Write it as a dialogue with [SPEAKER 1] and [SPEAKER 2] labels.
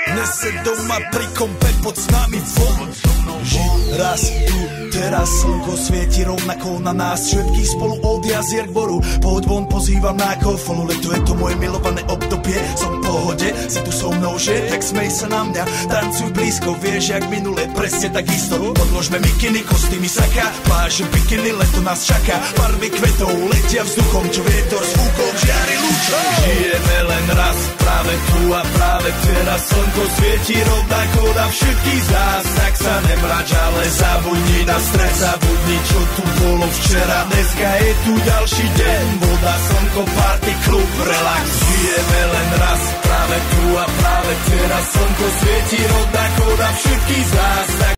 [SPEAKER 1] Nese doma pri kompe, poď s nami von. Raz tu, teraz slnko svieti rovnako na nás. Všetkých spolu od jazier k boru. Poď von, pozývam na kofolu. Leto je to moje milované obdobie. Som v pohode, si tu so mnou, že? Tak smej sa na mňa, tancuj blízko. Vieš, jak minule, presne takisto. Odložme mikiny, kostýmy saka. Pláže, bikiny, leto nás čaká. Farby kvetov letia vzduchom, čo vietor s fúkom žiari lúčom. Žijeme len raz, práve tu a práve teraz. Slnko svieti rovnako na všetkých z nás. Tak sa nemrač, ale zabudni na stres. Zabudni, čo tu bolo včera. Dneska je tu ďalší deň. Voda, slnko, party, klub, relax. Žijeme len raz, práve tu a práve teraz. Slnko svieti rovnako na všetkých z nás.